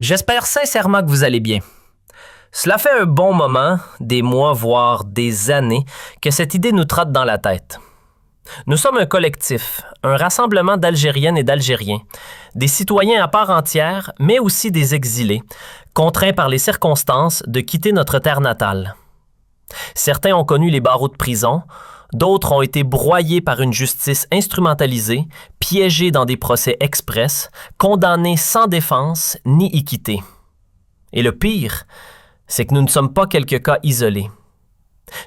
J'espère sincèrement que vous allez bien. Cela fait un bon moment, des mois voire des années, que cette idée nous trotte dans la tête. Nous sommes un collectif, un rassemblement d'Algériennes et d'Algériens, des citoyens à part entière, mais aussi des exilés, contraints par les circonstances de quitter notre terre natale. Certains ont connu les barreaux de prison, d'autres ont été broyés par une justice instrumentalisée, piégés dans des procès express, condamnés sans défense ni équité. Et le pire, c'est que nous ne sommes pas quelques cas isolés.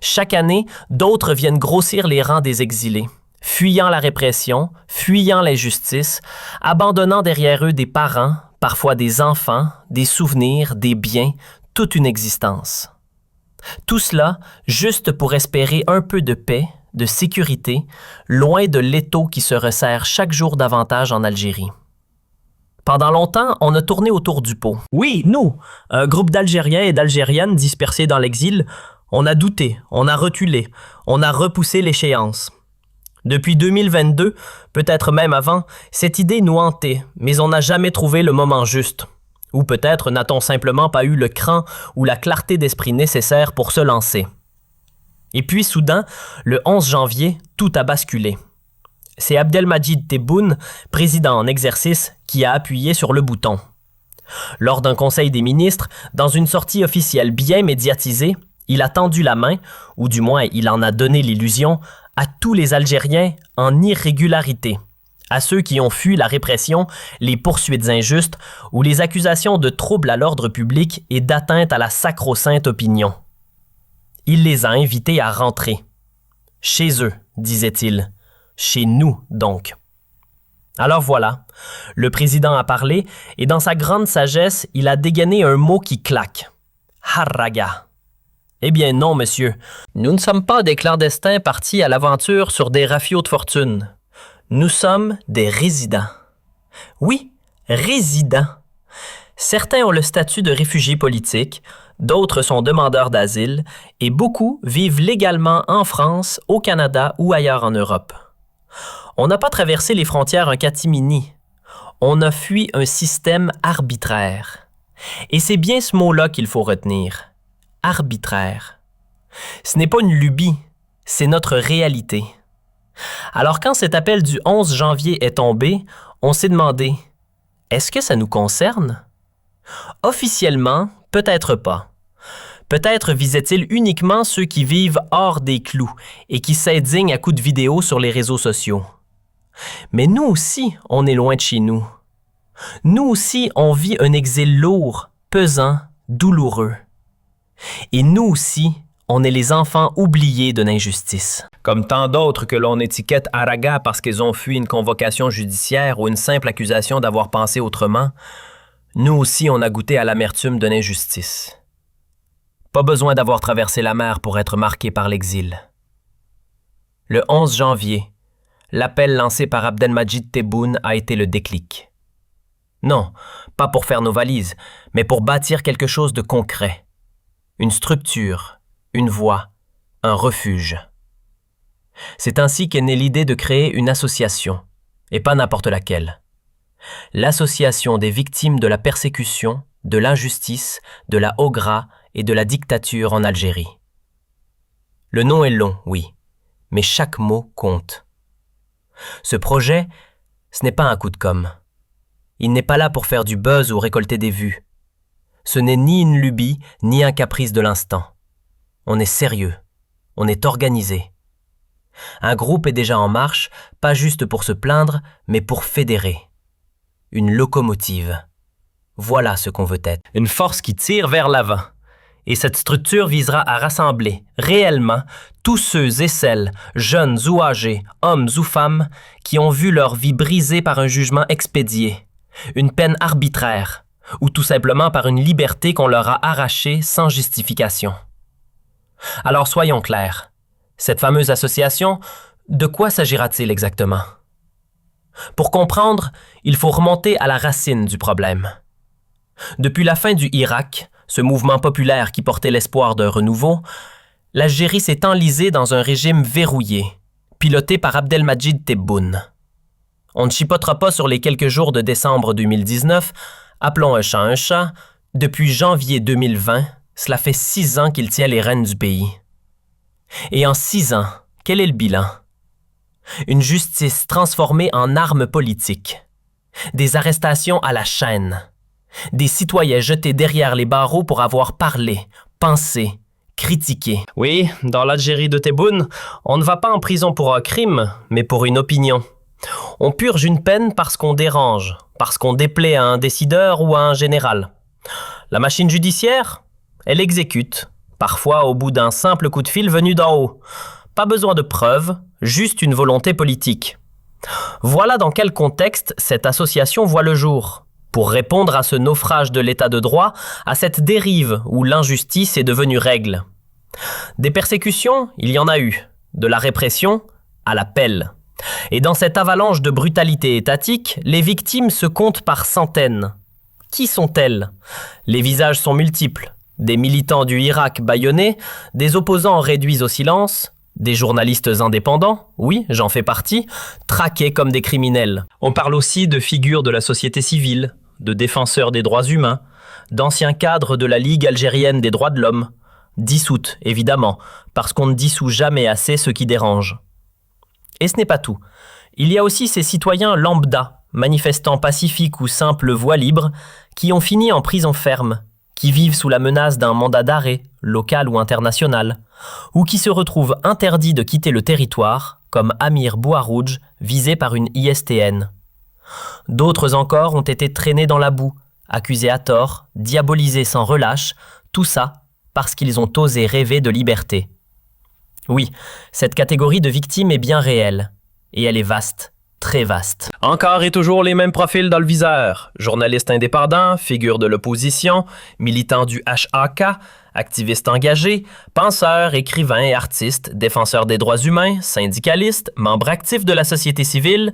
Chaque année, d'autres viennent grossir les rangs des exilés, fuyant la répression, fuyant l'injustice, abandonnant derrière eux des parents, parfois des enfants, des souvenirs, des biens, toute une existence. Tout cela juste pour espérer un peu de paix, de sécurité, loin de l'étau qui se resserre chaque jour davantage en Algérie. Pendant longtemps, on a tourné autour du pot. Oui, nous, un groupe d'Algériens et d'Algériennes dispersés dans l'exil, on a douté, on a reculé, on a repoussé l'échéance. Depuis 2022, peut-être même avant, cette idée nous hantait, mais on n'a jamais trouvé le moment juste. Ou peut-être n'a-t-on simplement pas eu le cran ou la clarté d'esprit nécessaire pour se lancer. Et puis soudain, le 11 janvier, tout a basculé. C'est Abdelmadjid Tebboune, président en exercice, qui a appuyé sur le bouton. Lors d'un conseil des ministres, dans une sortie officielle bien médiatisée, il a tendu la main, ou du moins il en a donné l'illusion, à tous les Algériens en irrégularité, à ceux qui ont fui la répression, les poursuites injustes ou les accusations de troubles à l'ordre public et d'atteinte à la sacro-sainte opinion. Il les a invités à rentrer. Chez eux, disait-il. Chez nous, donc. Alors voilà, le président a parlé et dans sa grande sagesse, il a dégainé un mot qui claque. Harraga. Eh bien non, monsieur. Nous ne sommes pas des clandestins partis à l'aventure sur des rafiaux de fortune. Nous sommes des résidents. Oui, résidents. Certains ont le statut de réfugiés politiques, d'autres sont demandeurs d'asile et beaucoup vivent légalement en France, au Canada ou ailleurs en Europe. On n'a pas traversé les frontières en catimini. On a fui un système arbitraire. Et c'est bien ce mot-là qu'il faut retenir. Arbitraire. Ce n'est pas une lubie, c'est notre réalité. Alors quand cet appel du 11 janvier est tombé, on s'est demandé, est-ce que ça nous concerne? Officiellement, peut-être pas. Peut-être visait-il uniquement ceux qui vivent hors des clous et qui s'indignent à coups de vidéo sur les réseaux sociaux. Mais nous aussi, on est loin de chez nous. Nous aussi, on vit un exil lourd, pesant, douloureux. Et nous aussi, on est les enfants oubliés de l'injustice. Comme tant d'autres que l'on étiquette Harraga parce qu'ils ont fui une convocation judiciaire ou une simple accusation d'avoir pensé autrement, nous aussi on a goûté à l'amertume de l'injustice. Pas besoin d'avoir traversé la mer pour être marqué par l'exil. Le 11 janvier, l'appel lancé par Abdelmadjid Tebboune a été le déclic. Non, pas pour faire nos valises, mais pour bâtir quelque chose de concret. Une structure, une voie, un refuge. C'est ainsi qu'est née l'idée de créer une association, et pas n'importe laquelle. L'Association des victimes de la persécution, de l'injustice, de la Hogra et de la dictature en Algérie. Le nom est long, oui, mais chaque mot compte. Ce projet, ce n'est pas un coup de com'. Il n'est pas là pour faire du buzz ou récolter des vues. Ce n'est ni une lubie, ni un caprice de l'instant. On est sérieux, on est organisé. Un groupe est déjà en marche, pas juste pour se plaindre, mais pour fédérer. Une locomotive. Voilà ce qu'on veut être. Une force qui tire vers l'avant. Et cette structure visera à rassembler, réellement, tous ceux et celles, jeunes ou âgés, hommes ou femmes, qui ont vu leur vie brisée par un jugement expédié, une peine arbitraire, ou tout simplement par une liberté qu'on leur a arrachée sans justification. Alors soyons clairs. Cette fameuse association, de quoi s'agira-t-il exactement? Pour comprendre, il faut remonter à la racine du problème. Depuis la fin du Irak, ce mouvement populaire qui portait l'espoir d'un renouveau, l'Algérie s'est enlisée dans un régime verrouillé, piloté par Abdelmadjid Tebboune. On ne chipotera pas sur les quelques jours de décembre 2019, Appelons un chat, depuis janvier 2020, cela fait 6 ans qu'il tient les rênes du pays. Et en 6 ans, quel est le bilan? Une justice transformée en arme politique, des arrestations à la chaîne, des citoyens jetés derrière les barreaux pour avoir parlé, pensé, critiqué. Oui, dans l'Algérie de Tebboune, on ne va pas en prison pour un crime, mais pour une opinion. On purge une peine parce qu'on dérange, parce qu'on déplaît à un décideur ou à un général. La machine judiciaire, elle exécute, parfois au bout d'un simple coup de fil venu d'en haut. Pas besoin de preuves, juste une volonté politique. Voilà dans quel contexte cette association voit le jour, pour répondre à ce naufrage de l'état de droit, à cette dérive où l'injustice est devenue règle. Des persécutions, il y en a eu, de la répression à la pelle. Et dans cette avalanche de brutalité étatique, les victimes se comptent par centaines. Qui sont-elles? Les visages sont multiples. Des militants du Irak bâillonnés, des opposants réduits au silence, des journalistes indépendants, oui, j'en fais partie, traqués comme des criminels. On parle aussi de figures de la société civile, de défenseurs des droits humains, d'anciens cadres de la Ligue algérienne des droits de l'homme, dissoutes, évidemment, parce qu'on ne dissout jamais assez ce qui dérange. Et ce n'est pas tout. Il y a aussi ces citoyens lambda, manifestants pacifiques ou simples voix libres, qui ont fini en prison ferme, qui vivent sous la menace d'un mandat d'arrêt, local ou international, ou qui se retrouvent interdits de quitter le territoire, comme Amir Bouarouj, visé par une ISTN. D'autres encore ont été traînés dans la boue, accusés à tort, diabolisés sans relâche, tout ça parce qu'ils ont osé rêver de liberté. Oui, cette catégorie de victimes est bien réelle, et elle est vaste, très vaste. Encore et toujours les mêmes profils dans le viseur. Journalistes indépendants, figures de l'opposition, militants du HAK, activistes engagés, penseurs, écrivains et artistes, défenseurs des droits humains, syndicalistes, membres actifs de la société civile,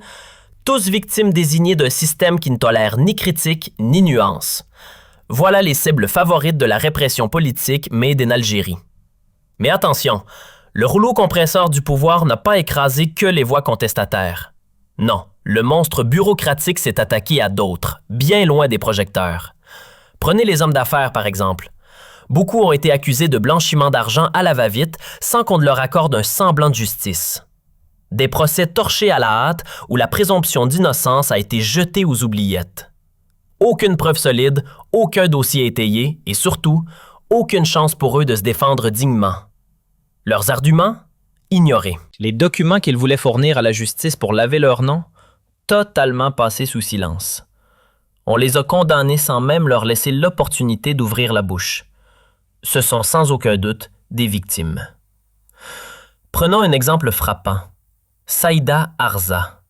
tous victimes désignées d'un système qui ne tolère ni critique ni nuance. Voilà les cibles favorites de la répression politique made in Algérie. Mais attention, le rouleau compresseur du pouvoir n'a pas écrasé que les voix contestataires. Non, le monstre bureaucratique s'est attaqué à d'autres, bien loin des projecteurs. Prenez les hommes d'affaires, par exemple. Beaucoup ont été accusés de blanchiment d'argent à la va-vite sans qu'on ne leur accorde un semblant de justice. Des procès torchés à la hâte où la présomption d'innocence a été jetée aux oubliettes. Aucune preuve solide, aucun dossier étayé et surtout, aucune chance pour eux de se défendre dignement. Leurs arguments? Ignorés. Les documents qu'ils voulaient fournir à la justice pour laver leur nom? Totalement passés sous silence. On les a condamnés sans même leur laisser l'opportunité d'ouvrir la bouche. Ce sont sans aucun doute des victimes. Prenons un exemple frappant. Saïda Arza.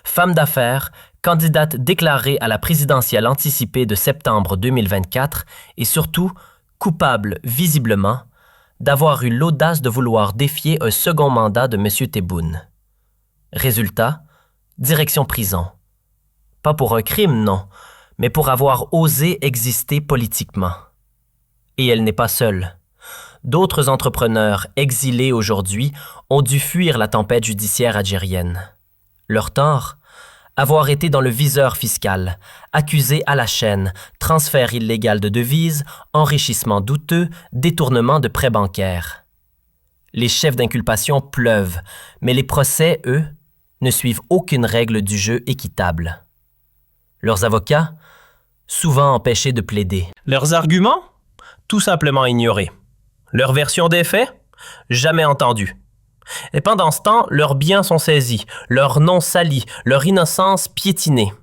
Femme d'affaires, candidate déclarée à la présidentielle anticipée de septembre 2024 et surtout coupable visiblement d'avoir eu l'audace de vouloir défier un second mandat de M. Tebboune. Résultat, direction prison. Pas pour un crime, non, mais pour avoir osé exister politiquement. Et elle n'est pas seule. D'autres entrepreneurs exilés aujourd'hui ont dû fuir la tempête judiciaire algérienne. Leur tort? Avoir été dans le viseur fiscal, accusé à la chaîne, transfert illégal de devises, enrichissement douteux, détournement de prêts bancaires. Les chefs d'inculpation pleuvent, mais les procès, eux, ne suivent aucune règle du jeu équitable. Leurs avocats, souvent empêchés de plaider. Leurs arguments? Tout simplement ignorés. Leur version des faits? Jamais entendue. Et pendant ce temps, leurs biens sont saisis, leurs noms salis, leur innocence piétinée.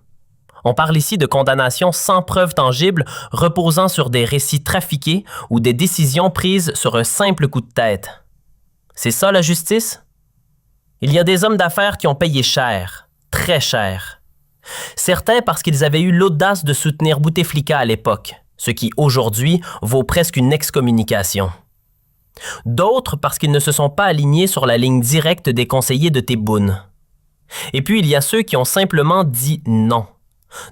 On parle ici de condamnations sans preuve tangible reposant sur des récits trafiqués ou des décisions prises sur un simple coup de tête. C'est ça la justice? Il y a des hommes d'affaires qui ont payé cher, très cher. Certains parce qu'ils avaient eu l'audace de soutenir Bouteflika à l'époque, ce qui aujourd'hui vaut presque une excommunication. D'autres parce qu'ils ne se sont pas alignés sur la ligne directe des conseillers de Tebboune. Et puis il y a ceux qui ont simplement dit non.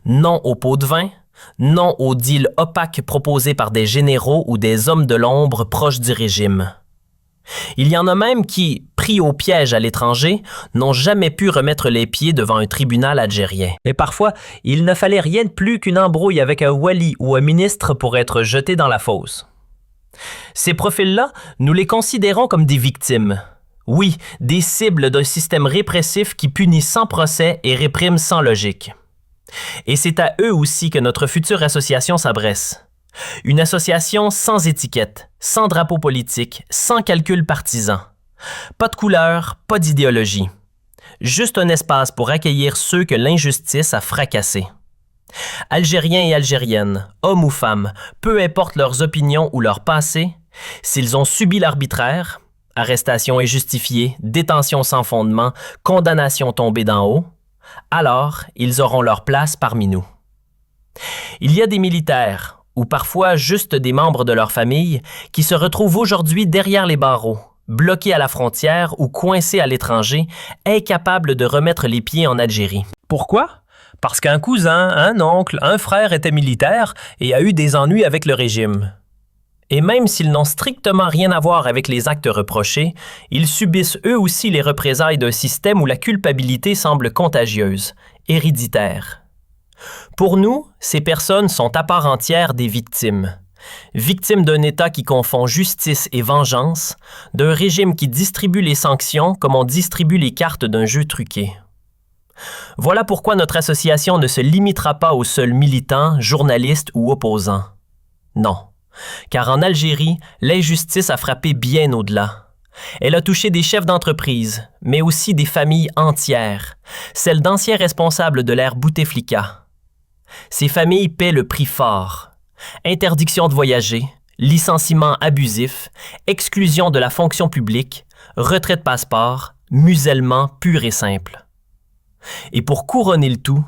Non au pot de vin, non au deal opaque proposé par des généraux ou des hommes de l'ombre proches du régime. Il y en a même qui, pris au piège à l'étranger, n'ont jamais pu remettre les pieds devant un tribunal algérien. Et parfois, il ne fallait rien de plus qu'une embrouille avec un wali ou un ministre pour être jeté dans la fosse. Ces profils-là, nous les considérons comme des victimes. Oui, des cibles d'un système répressif qui punit sans procès et réprime sans logique. Et c'est à eux aussi que notre future association s'adresse. Une association sans étiquette, sans drapeau politique, sans calcul partisan. Pas de couleur, pas d'idéologie. Juste un espace pour accueillir ceux que l'injustice a fracassés. Algériens et Algériennes, hommes ou femmes, peu importe leurs opinions ou leur passé, s'ils ont subi l'arbitraire, arrestation injustifiée, détention sans fondement, condamnation tombée d'en haut, alors ils auront leur place parmi nous. Il y a des militaires, ou parfois juste des membres de leur famille, qui se retrouvent aujourd'hui derrière les barreaux, bloqués à la frontière ou coincés à l'étranger, incapables de remettre les pieds en Algérie. Pourquoi? Parce qu'un cousin, un oncle, un frère était militaire et a eu des ennuis avec le régime. Et même s'ils n'ont strictement rien à voir avec les actes reprochés, ils subissent eux aussi les représailles d'un système où la culpabilité semble contagieuse, héréditaire. Pour nous, ces personnes sont à part entière des victimes. Victimes d'un État qui confond justice et vengeance, d'un régime qui distribue les sanctions comme on distribue les cartes d'un jeu truqué. Voilà pourquoi notre association ne se limitera pas aux seuls militants, journalistes ou opposants. Non. Car en Algérie, l'injustice a frappé bien au-delà. Elle a touché des chefs d'entreprise, mais aussi des familles entières, celles d'anciens responsables de l'ère Bouteflika. Ces familles paient le prix fort. Interdiction de voyager, licenciement abusif, exclusion de la fonction publique, retrait de passeport, musellement pur et simple. Et pour couronner le tout,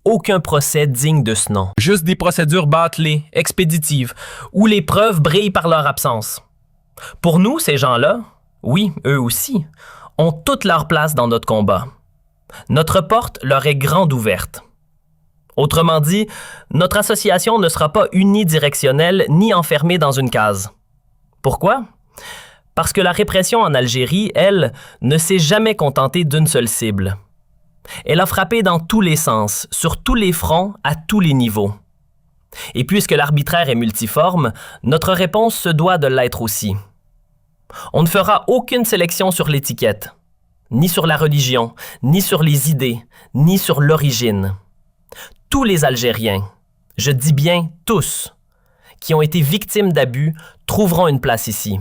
aucun procès digne de ce nom. Juste des procédures bâclées, expéditives, où les preuves brillent par leur absence. Pour nous, ces gens-là, oui, eux aussi, ont toute leur place dans notre combat. Notre porte leur est grande ouverte. Autrement dit, notre association ne sera pas unidirectionnelle ni enfermée dans une case. Pourquoi? Parce que la répression en Algérie, elle, ne s'est jamais contentée d'une seule cible. Elle a frappé dans tous les sens, sur tous les fronts, à tous les niveaux. Et puisque l'arbitraire est multiforme, notre réponse se doit de l'être aussi. On ne fera aucune sélection sur l'étiquette, ni sur la religion, ni sur les idées, ni sur l'origine. Tous les Algériens, je dis bien tous, qui ont été victimes d'abus, trouveront une place ici.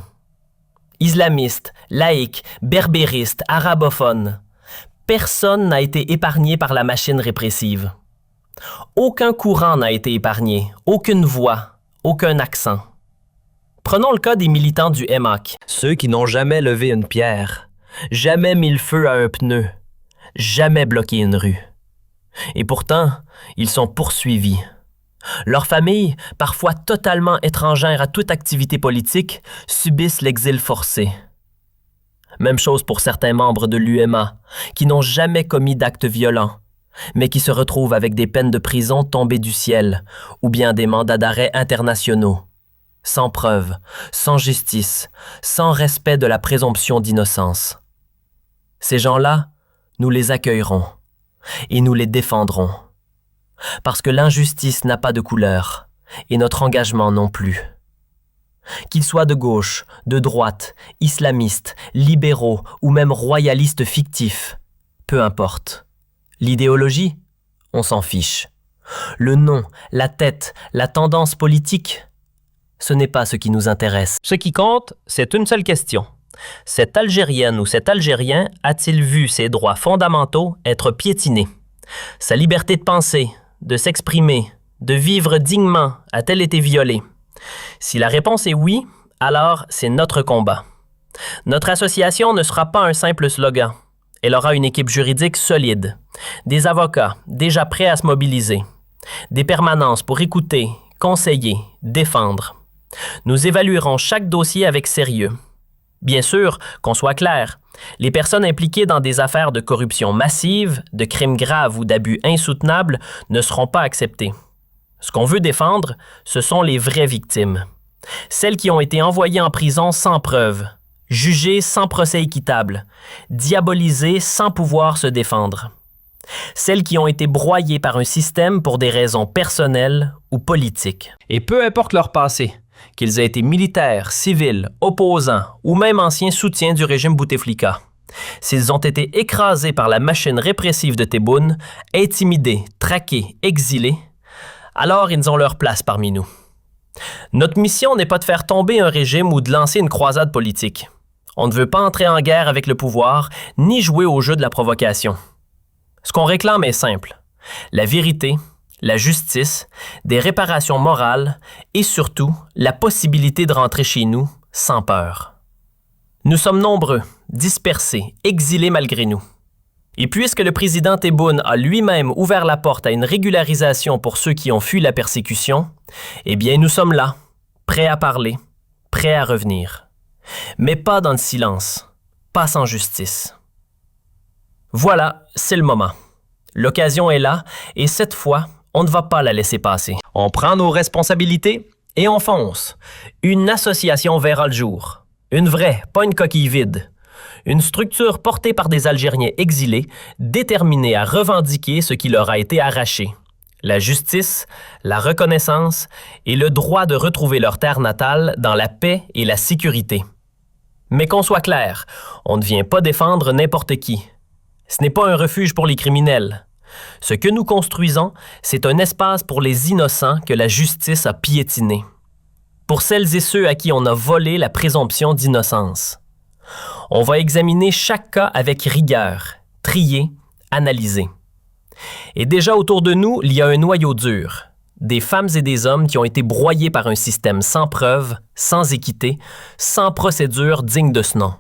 Islamistes, laïcs, berbéristes, arabophones, personne n'a été épargné par la machine répressive. Aucun courant n'a été épargné, aucune voix, aucun accent. Prenons le cas des militants du MAC, ceux qui n'ont jamais levé une pierre, jamais mis le feu à un pneu, jamais bloqué une rue. Et pourtant, ils sont poursuivis. Leurs familles, parfois totalement étrangères à toute activité politique, subissent l'exil forcé. Même chose pour certains membres de l'UMA, qui n'ont jamais commis d'actes violents, mais qui se retrouvent avec des peines de prison tombées du ciel, ou bien des mandats d'arrêt internationaux, sans preuve, sans justice, sans respect de la présomption d'innocence. Ces gens-là, nous les accueillerons, et nous les défendrons, parce que l'injustice n'a pas de couleur, et notre engagement non plus. Qu'ils soient de gauche, de droite, islamistes, libéraux ou même royalistes fictifs, peu importe. L'idéologie, on s'en fiche. Le nom, la tête, la tendance politique, ce n'est pas ce qui nous intéresse. Ce qui compte, c'est une seule question. Cette Algérienne ou cet Algérien a-t-il vu ses droits fondamentaux être piétinés? Sa liberté de penser, de s'exprimer, de vivre dignement a-t-elle été violée? Si la réponse est oui, alors c'est notre combat. Notre association ne sera pas un simple slogan. Elle aura une équipe juridique solide, des avocats déjà prêts à se mobiliser, des permanences pour écouter, conseiller, défendre. Nous évaluerons chaque dossier avec sérieux. Bien sûr, qu'on soit clair, les personnes impliquées dans des affaires de corruption massive, de crimes graves ou d'abus insoutenables ne seront pas acceptées. Ce qu'on veut défendre, ce sont les vraies victimes. Celles qui ont été envoyées en prison sans preuve, jugées sans procès équitable, diabolisées sans pouvoir se défendre. Celles qui ont été broyées par un système pour des raisons personnelles ou politiques. Et peu importe leur passé, qu'ils aient été militaires, civils, opposants ou même anciens soutiens du régime Bouteflika, s'ils ont été écrasés par la machine répressive de Tebboune, intimidés, traqués, exilés, alors ils ont leur place parmi nous. Notre mission n'est pas de faire tomber un régime ou de lancer une croisade politique. On ne veut pas entrer en guerre avec le pouvoir, ni jouer au jeu de la provocation. Ce qu'on réclame est simple. La vérité, la justice, des réparations morales et surtout la possibilité de rentrer chez nous sans peur. Nous sommes nombreux, dispersés, exilés malgré nous. Et puisque le président Tebboune a lui-même ouvert la porte à une régularisation pour ceux qui ont fui la persécution, eh bien nous sommes là, prêts à parler, prêts à revenir. Mais pas dans le silence, pas sans justice. Voilà, c'est le moment. L'occasion est là et cette fois, on ne va pas la laisser passer. On prend nos responsabilités et on fonce. Une association verra le jour. Une vraie, pas une coquille vide. Une structure portée par des Algériens exilés, déterminés à revendiquer ce qui leur a été arraché. La justice, la reconnaissance et le droit de retrouver leur terre natale dans la paix et la sécurité. Mais qu'on soit clair, on ne vient pas défendre n'importe qui. Ce n'est pas un refuge pour les criminels. Ce que nous construisons, c'est un espace pour les innocents que la justice a piétiné. Pour celles et ceux à qui on a volé la présomption d'innocence. On va examiner chaque cas avec rigueur, trier, analyser. Et déjà autour de nous, il y a un noyau dur. Des femmes et des hommes qui ont été broyés par un système sans preuve, sans équité, sans procédure digne de ce nom.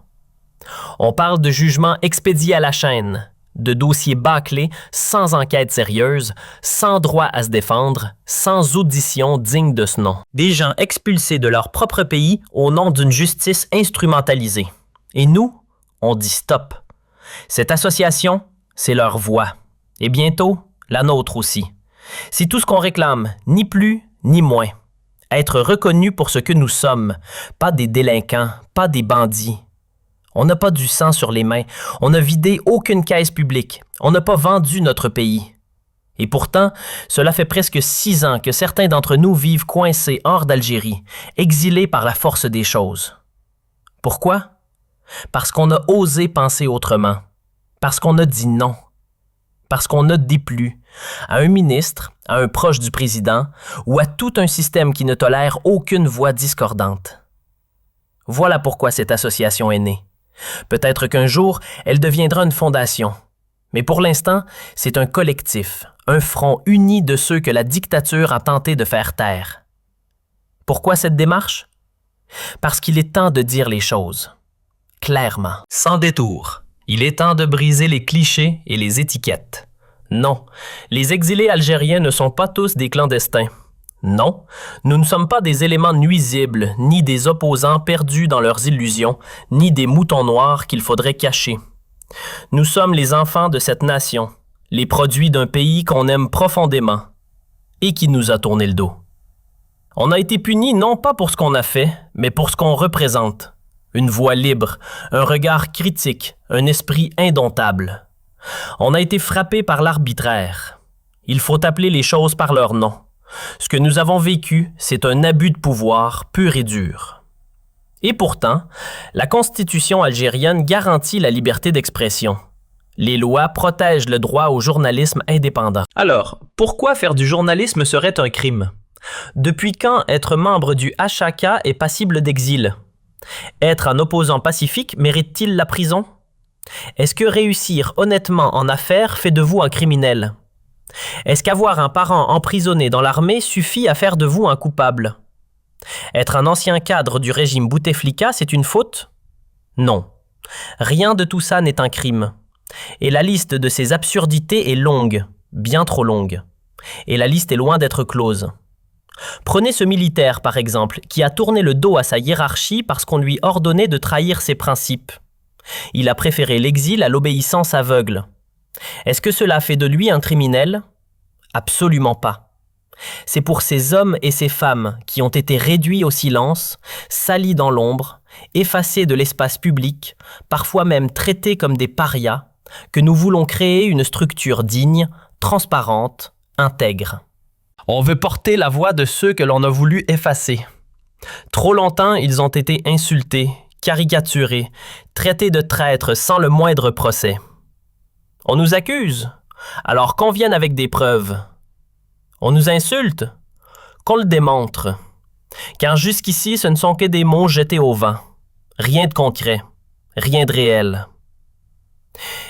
On parle de jugements expédiés à la chaîne, de dossiers bâclés, sans enquête sérieuse, sans droit à se défendre, sans audition digne de ce nom. Des gens expulsés de leur propre pays au nom d'une justice instrumentalisée. Et nous, on dit stop. Cette association, c'est leur voix. Et bientôt, la nôtre aussi. C'est tout ce qu'on réclame, ni plus ni moins. Être reconnus pour ce que nous sommes, pas des délinquants, pas des bandits. On n'a pas du sang sur les mains, on n'a vidé aucune caisse publique, on n'a pas vendu notre pays. Et pourtant, cela fait presque 6 ans que certains d'entre nous vivent coincés hors d'Algérie, exilés par la force des choses. Pourquoi? Parce qu'on a osé penser autrement, parce qu'on a dit non, parce qu'on a déplu à un ministre, à un proche du président ou à tout un système qui ne tolère aucune voix discordante. Voilà pourquoi cette association est née. Peut-être qu'un jour, elle deviendra une fondation. Mais pour l'instant, c'est un collectif, un front uni de ceux que la dictature a tenté de faire taire. Pourquoi cette démarche? Parce qu'il est temps de dire les choses. Clairement, sans détour. Il est temps de briser les clichés et les étiquettes. Non, les exilés algériens ne sont pas tous des clandestins. Non, nous ne sommes pas des éléments nuisibles, ni des opposants perdus dans leurs illusions, ni des moutons noirs qu'il faudrait cacher. Nous sommes les enfants de cette nation, les produits d'un pays qu'on aime profondément et qui nous a tourné le dos. On a été punis non pas pour ce qu'on a fait, mais pour ce qu'on représente. Une voix libre, un regard critique, un esprit indomptable. On a été frappé par l'arbitraire. Il faut appeler les choses par leur nom. Ce que nous avons vécu, c'est un abus de pouvoir pur et dur. Et pourtant, la Constitution algérienne garantit la liberté d'expression. Les lois protègent le droit au journalisme indépendant. Alors, pourquoi faire du journalisme serait un crime? Depuis quand être membre du HAK est passible d'exil? Être un opposant pacifique mérite-t-il la prison? Est-ce que réussir honnêtement en affaires fait de vous un criminel? Est-ce qu'avoir un parent emprisonné dans l'armée suffit à faire de vous un coupable? Être un ancien cadre du régime Bouteflika, c'est une faute? Non. Rien de tout ça n'est un crime. Et la liste de ces absurdités est longue, bien trop longue. Et la liste est loin d'être close. Prenez ce militaire, par exemple, qui a tourné le dos à sa hiérarchie parce qu'on lui ordonnait de trahir ses principes. Il a préféré l'exil à l'obéissance aveugle. Est-ce que cela fait de lui un criminel? Absolument pas. C'est pour ces hommes et ces femmes qui ont été réduits au silence, salis dans l'ombre, effacés de l'espace public, parfois même traités comme des parias, que nous voulons créer une structure digne, transparente, intègre. On veut porter la voix de ceux que l'on a voulu effacer. Trop longtemps, ils ont été insultés, caricaturés, traités de traîtres sans le moindre procès. On nous accuse, alors qu'on vienne avec des preuves. On nous insulte, qu'on le démontre. Car jusqu'ici, ce ne sont que des mots jetés au vent. Rien de concret, rien de réel.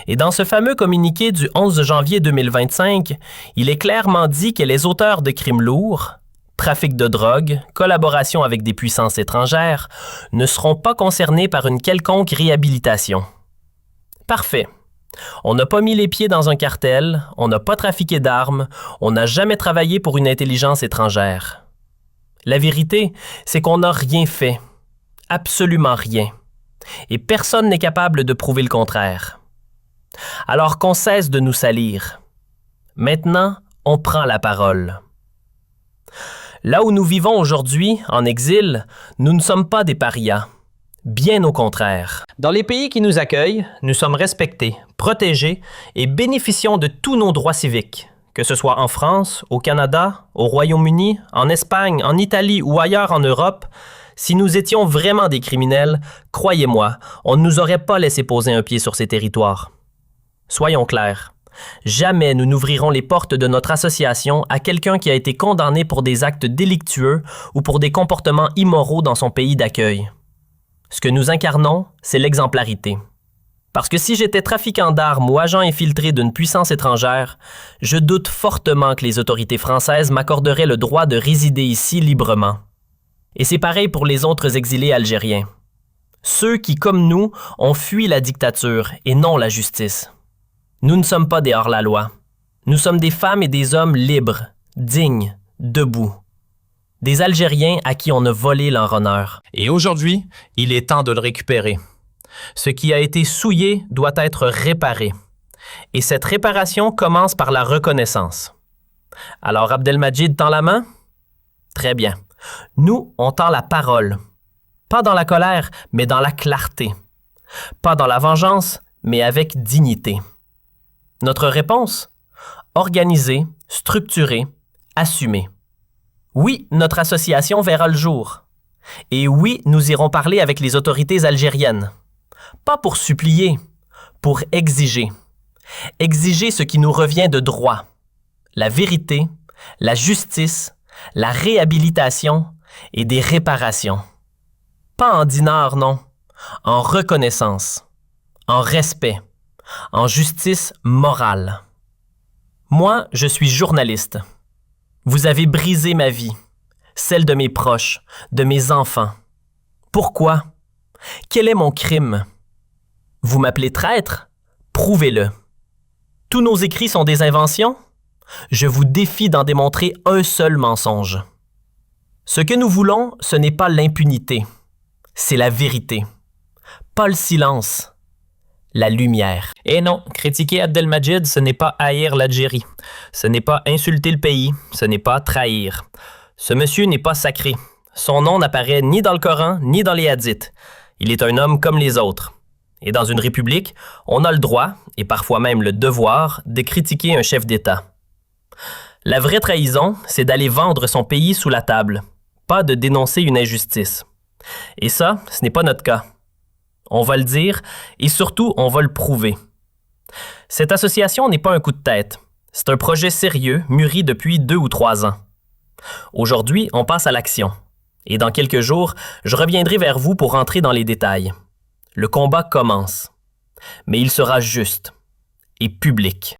Et dans ce fameux communiqué du 11 janvier 2025, il est clairement dit que les auteurs de crimes lourds, trafic de drogue, collaboration avec des puissances étrangères, ne seront pas concernés par une quelconque réhabilitation. Parfait. On n'a pas mis les pieds dans un cartel, on n'a pas trafiqué d'armes, on n'a jamais travaillé pour une intelligence étrangère. La vérité, c'est qu'on n'a rien fait. Absolument rien. Et personne n'est capable de prouver le contraire. Alors qu'on cesse de nous salir. Maintenant, on prend la parole. Là où nous vivons aujourd'hui, en exil, nous ne sommes pas des parias. Bien au contraire. Dans les pays qui nous accueillent, nous sommes respectés, protégés et bénéficions de tous nos droits civiques. Que ce soit en France, au Canada, au Royaume-Uni, en Espagne, en Italie ou ailleurs en Europe, si nous étions vraiment des criminels, croyez-moi, on ne nous aurait pas laissé poser un pied sur ces territoires. Soyons clairs, jamais nous n'ouvrirons les portes de notre association à quelqu'un qui a été condamné pour des actes délictueux ou pour des comportements immoraux dans son pays d'accueil. Ce que nous incarnons, c'est l'exemplarité. Parce que si j'étais trafiquant d'armes ou agent infiltré d'une puissance étrangère, je doute fortement que les autorités françaises m'accorderaient le droit de résider ici librement. Et c'est pareil pour les autres exilés algériens. Ceux qui, comme nous, ont fui la dictature et non la justice. Nous ne sommes pas des hors-la-loi. Nous sommes des femmes et des hommes libres, dignes, debout. Des Algériens à qui on a volé leur honneur. Et aujourd'hui, il est temps de le récupérer. Ce qui a été souillé doit être réparé. Et cette réparation commence par la reconnaissance. Alors Abdelmajid tend la main? Très bien. Nous, on tend la parole. Pas dans la colère, mais dans la clarté. Pas dans la vengeance, mais avec dignité. Notre réponse? Organisée, structurée, assumée. Oui, notre association verra le jour. Et oui, nous irons parler avec les autorités algériennes. Pas pour supplier, pour exiger. Exiger ce qui nous revient de droit. La vérité, la justice, la réhabilitation et des réparations. Pas en dinars, non. En reconnaissance, en respect, en justice morale. Moi, je suis journaliste. Vous avez brisé ma vie, celle de mes proches, de mes enfants. Pourquoi? Quel est mon crime? Vous m'appelez traître? Prouvez-le. Tous nos écrits sont des inventions? Je vous défie d'en démontrer un seul mensonge. Ce que nous voulons, ce n'est pas l'impunité, c'est la vérité. Pas le silence, la lumière. Et non, critiquer Abdelmajid, ce n'est pas haïr l'Algérie. Ce n'est pas insulter le pays, ce n'est pas trahir. Ce monsieur n'est pas sacré. Son nom n'apparaît ni dans le Coran, ni dans les hadiths. Il est un homme comme les autres. Et dans une république, on a le droit, et parfois même le devoir, de critiquer un chef d'État. La vraie trahison, c'est d'aller vendre son pays sous la table, pas de dénoncer une injustice. Et ça, ce n'est pas notre cas. On va le dire, et surtout, on va le prouver. Cette association n'est pas un coup de tête. C'est un projet sérieux, mûri depuis 2 ou 3 ans. Aujourd'hui, on passe à l'action. Et dans quelques jours, je reviendrai vers vous pour entrer dans les détails. Le combat commence. Mais il sera juste et public.